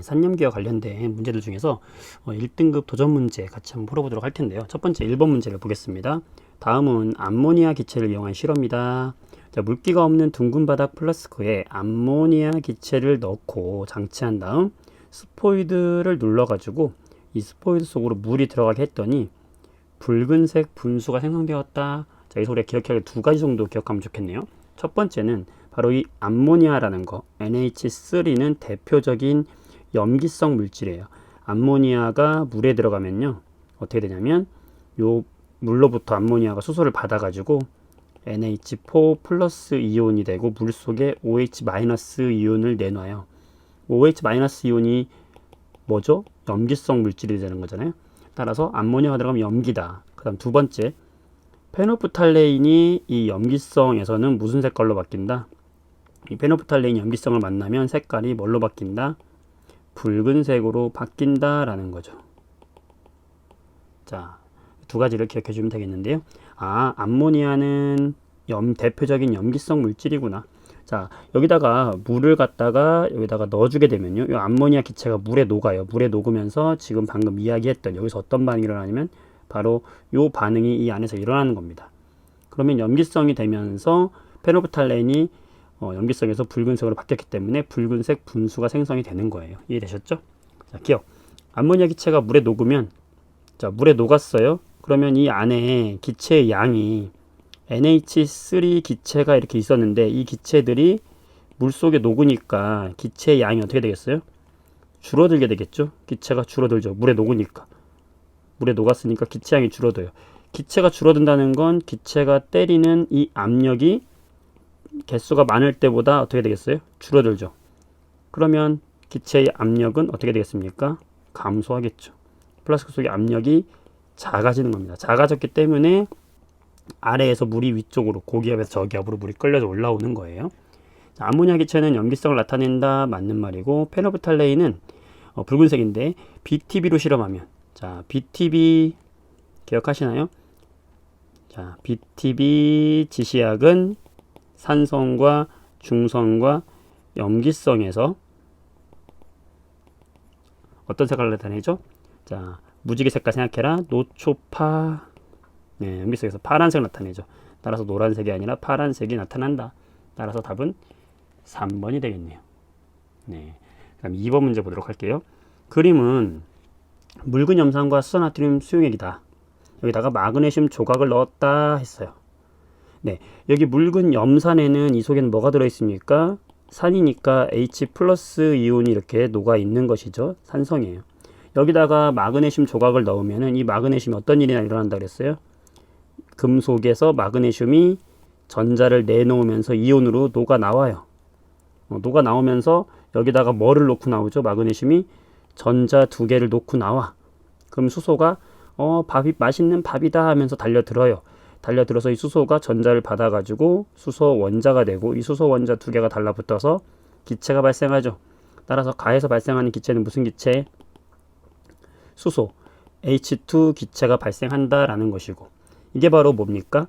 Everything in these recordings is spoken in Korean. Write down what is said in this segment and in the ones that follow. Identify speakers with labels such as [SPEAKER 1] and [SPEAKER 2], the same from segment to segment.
[SPEAKER 1] 산염기와 관련된 문제들 중에서 1등급 도전 문제 같이 한번 풀어보도록 할 텐데요. 첫 번째 1번 문제를 보겠습니다. 다음은 암모니아 기체를 이용한 실험이다. 자, 물기가 없는 둥근 바닥 플라스크에 암모니아 기체를 넣고 장치한 다음 스포이드를 눌러가지고 이 스포이드 속으로 물이 들어가게 했더니 붉은색 분수가 생성되었다. 자, 이 소리에 기억해야 할 두 가지 정도 기억하면 좋겠네요. 첫 번째는 바로 이 암모니아라는 거, NH3는 대표적인 염기성 물질이에요. 암모니아가 물에 들어가면요, 어떻게 되냐면 요 물로부터 암모니아가 수소를 받아가지고 NH4 플러스 이온이 되고 물 속에 OH 마이너스 이온을 내놔요. OH 마이너스 이온이 뭐죠? 염기성 물질이 되는 거잖아요. 따라서 암모니아가 들어가면 염기다. 그 다음 두 번째, 페노프탈레인이 이 염기성에서는 무슨 색깔로 바뀐다? 이 페노프탈레인 염기성을 만나면 색깔이 뭘로 바뀐다? 붉은색으로 바뀐다라는 거죠. 자, 두 가지를 기억해 주면 되겠는데요. 암모니아는 대표적인 염기성 물질이구나. 자, 여기다가 물을 갖다가 여기다가 넣어주게 되면요, 이 암모니아 기체가 물에 녹아요. 물에 녹으면서 지금 방금 이야기했던 여기서 어떤 반응이 일어나냐면 바로 이 반응이 이 안에서 일어나는 겁니다. 그러면 염기성이 되면서 페노프탈레인이 염기성에서 붉은색으로 바뀌었기 때문에 붉은색 분수가 생성이 되는 거예요. 이해되셨죠? 자, 기억. 암모니아 기체가 물에 녹으면, 자, 물에 녹았어요. 그러면 이 안에 기체의 양이 NH3 기체가 이렇게 있었는데 이 기체들이 물 속에 녹으니까 기체의 양이 어떻게 되겠어요? 줄어들게 되겠죠? 기체가 줄어들죠. 물에 녹으니까. 물에 녹았으니까 기체양이 줄어들어요. 기체가 줄어든다는 건 기체가 때리는 이 압력이 개수가 많을 때보다 어떻게 되겠어요? 줄어들죠. 그러면 기체의 압력은 어떻게 되겠습니까? 감소하겠죠. 플라스틱 속의 압력이 작아지는 겁니다. 작아졌기 때문에 아래에서 물이 위쪽으로, 고기압에서 저기압으로 물이 끌려서 올라오는 거예요. 자, 암모니아 기체는 염기성을 나타낸다. 맞는 말이고, 페노프탈레인은 붉은색인데 BTB로 실험하면, 자, BTB 기억하시나요? 자, BTB 지시약은 산성과 중성과 염기성에서 어떤 색깔을 나타내죠? 자, 무지개 색깔 생각해라. 노초파. 네, 염기성에서 파란색을 나타내죠. 따라서 노란색이 아니라 파란색이 나타난다. 따라서 답은 3번이 되겠네요. 네. 그럼 2번 문제 보도록 할게요. 그림은 묽은 염산과 수산나트륨 수용액이다. 여기다가 마그네슘 조각을 넣었다 했어요. 네, 여기 묽은 염산에는 이 속에는 뭐가 들어있습니까? 산이니까 H 플러스 이온이 이렇게 녹아 있는 것이죠. 산성이에요. 여기다가 마그네슘 조각을 넣으면은 이 마그네슘이 어떤 일이 일어난다 그랬어요? 금속에서 마그네슘이 전자를 내놓으면서 이온으로 녹아 나와요. 녹아 나오면서 여기다가 뭐를 놓고 나오죠? 마그네슘이 전자 두 개를 놓고 나와. 그럼 수소가 밥이 맛있는 밥이다 하면서 달려들어요. 달려들어서 이 수소가 전자를 받아가지고 수소 원자가 되고 이 수소 원자 두 개가 달라붙어서 기체가 발생하죠. 따라서 가에서 발생하는 기체는 무슨 기체? 수소 H2 기체가 발생한다라는 것이고, 이게 바로 뭡니까?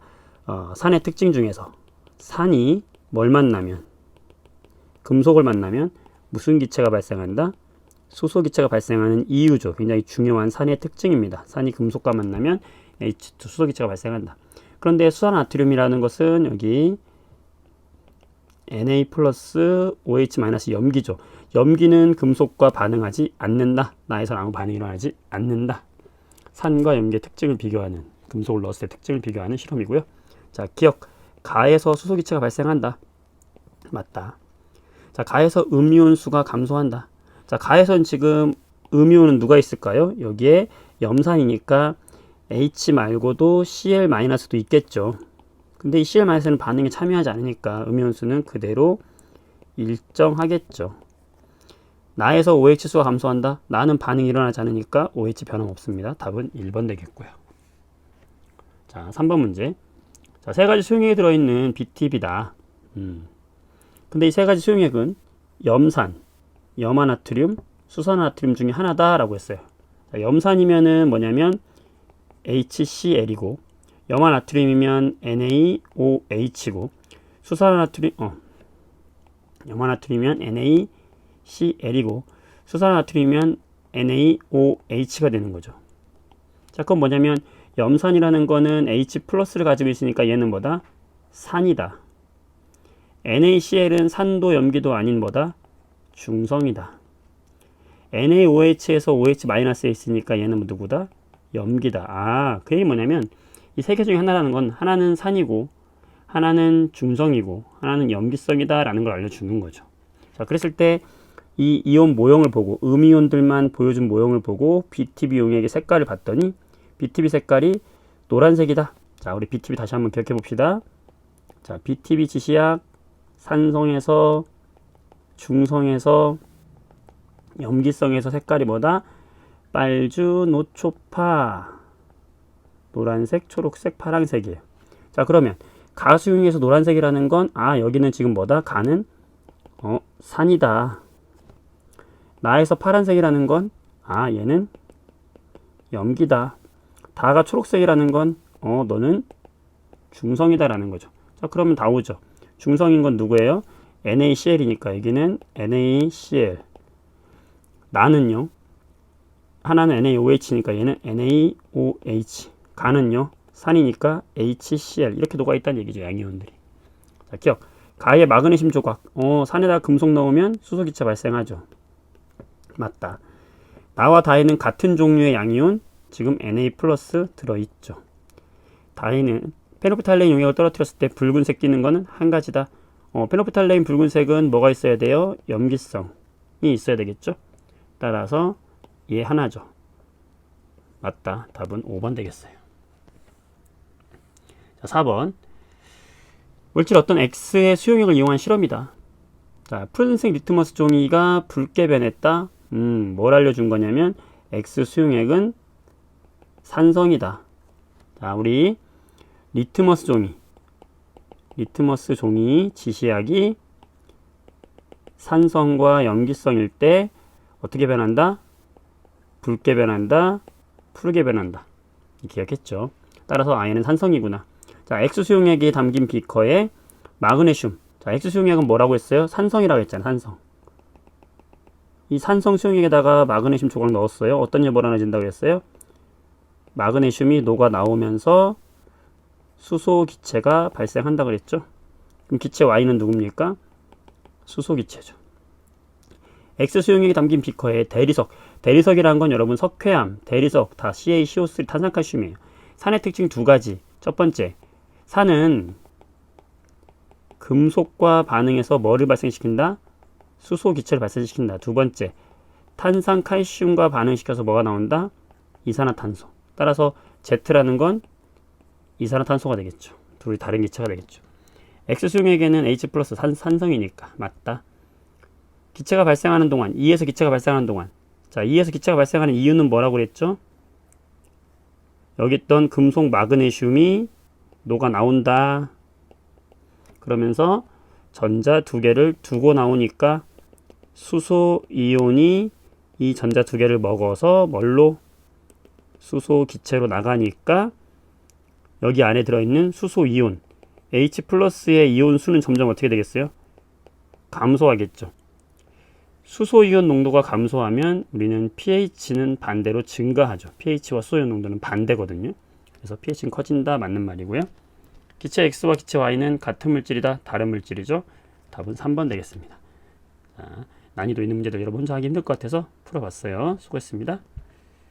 [SPEAKER 1] 산의 특징 중에서 산이 뭘 만나면, 금속을 만나면 무슨 기체가 발생한다? 수소 기체가 발생하는 이유죠. 굉장히 중요한 산의 특징입니다. 산이 금속과 만나면 H2 수소 기체가 발생한다. 그런데 수산나트륨이라는 것은 여기 Na 플러스 OH 마이너스 염기죠. 염기는 금속과 반응하지 않는다. 나에서는 아무 반응이 일어나지 않는다. 산과 염기의 특징을 비교하는, 금속을 넣었을 때 특징을 비교하는 실험이고요. 자, 기억. 가에서 수소 기체가 발생한다. 맞다. 자, 가에서 음이온 수가 감소한다. 자, 가에선 지금 음이온은 누가 있을까요? 여기에 염산이니까 H 말고도 Cl-도 있겠죠. 근데 이 Cl-는 반응에 참여하지 않으니까 음이온수는 그대로 일정하겠죠. 나에서 OH 수가 감소한다. 나는 반응이 일어나지 않으니까 OH 변함없습니다. 답은 1번 되겠고요. 자, 3번 문제. 자, 세 가지 수용액이 들어있는 BTB다. 근데 이 세 가지 수용액은 염산, 염화나트륨, 수산화나트륨 중에 하나다라고 했어요. 자, 염산이면은 뭐냐면 HCl이고, 염화나트륨이면 NaOH고, 염화나트륨이면 NaCl이고, 수산화트륨이면 NaOH가 되는 거죠. 자, 그건 뭐냐면 염산이라는 거는 H 플러스를 가지고 있으니까 얘는 뭐다? 산이다. NaCl은 산도 염기도 아닌 뭐다? 중성이다. NaOH에서 OH 마이너스에 있으니까 얘는 누구다? 염기다. 아, 그 얘기 뭐냐면 이 세 개 중에 하나라는 건 하나는 산이고 하나는 중성이고 하나는 염기성이다 라는 걸 알려주는 거죠. 자, 그랬을 때 이 이온 모형을 보고 음이온들만 보여준 모형을 보고 BTB 용액의 색깔을 봤더니 BTB 색깔이 노란색이다. 자, 우리 BTB 다시 한번 기억해 봅시다. 자, BTB 지시약 산성에서 중성에서 염기성에서 색깔이 뭐다? 빨주, 노초파, 노란색, 초록색, 파란색이에요. 자, 그러면 가수용에서 노란색이라는 건 여기는 지금 뭐다? 가는 산이다. 나에서 파란색이라는 건 얘는 염기다. 다가 초록색이라는 건 너는 중성이다 라는 거죠. 자, 그러면 다 오죠. 중성인 건 누구예요? NaCl이니까 여기는 NaCl. 나는요, 하나는 NaOH니까 얘는 NaOH. 가는요, 산이니까 HCl. 이렇게 녹아 있다는 얘기죠, 양이온들이. 자, 기억. 가의 마그네슘 조각. 산에다 금속 넣으면 수소기체 발생하죠. 맞다. 나와 다에는 같은 종류의 양이온, 지금 Na 플러스 들어있죠. 다에는 페노프탈레인 용액을 떨어뜨렸을 때 붉은색 띄는 거는 한 가지다. 페노프탈레인 붉은색은 뭐가 있어야 돼요? 염기성이 있어야 되겠죠. 따라서 얘 하나죠. 맞다. 답은 5번 되겠어요. 자, 4번. 물질 어떤 X의 수용액을 이용한 실험이다. 자, 푸른색 리트머스 종이가 붉게 변했다. 뭘 알려준 거냐면 X 수용액은 산성이다. 자, 우리 리트머스 종이 지시약이 산성과 염기성일 때 어떻게 변한다? 붉게 변한다. 푸르게 변한다. 기억했죠? 따라서 얘는 산성이구나. 자, X 수용액이 담긴 비커에 마그네슘. 자, X 수용액은 뭐라고 했어요? 산성이라고 했잖아. 산성. 이 산성 수용액에다가 마그네슘 조각 넣었어요. 어떤 일이 벌어진다고 했어요? 마그네슘이 녹아 나오면서 수소 기체가 발생한다 그랬죠. 그럼 기체 Y는 누굽니까? 수소 기체죠. X 수용액이 담긴 비커에 대리석이라는 건 여러분 석회암, 대리석 다 CaCO3 탄산칼슘이에요. 산의 특징 두 가지. 첫 번째, 산은 금속과 반응해서 뭐를 발생시킨다? 수소 기체를 발생시킨다. 두 번째, 탄산칼슘과 반응시켜서 뭐가 나온다? 이산화탄소. 따라서 Z라는 건 이산화탄소가 되겠죠. 둘이 다른 기체가 되겠죠. X 수용액에는 H 플러스 산성이니까 맞다. 기체가 발생하는 동안, E에서 기체가 발생하는 동안, 자, E에서 기체가 발생하는 이유는 뭐라고 그랬죠? 여기 있던 금속 마그네슘이 녹아 나온다. 그러면서 전자 두 개를 두고 나오니까 수소 이온이 이 전자 두 개를 먹어서 뭘로? 수소 기체로 나가니까 여기 안에 들어있는 수소 이온 H 플러스의 이온 수는 점점 어떻게 되겠어요? 감소하겠죠. 수소 이온 농도가 감소하면 우리는 pH는 반대로 증가하죠. pH와 수소 이온 농도는 반대거든요. 그래서 pH는 커진다 맞는 말이고요. 기체 X와 기체 Y는 같은 물질이다 다른 물질이죠. 답은 3번 되겠습니다. 자, 난이도 있는 문제들 여러분 혼자 하기 힘들 것 같아서 풀어봤어요. 수고했습니다.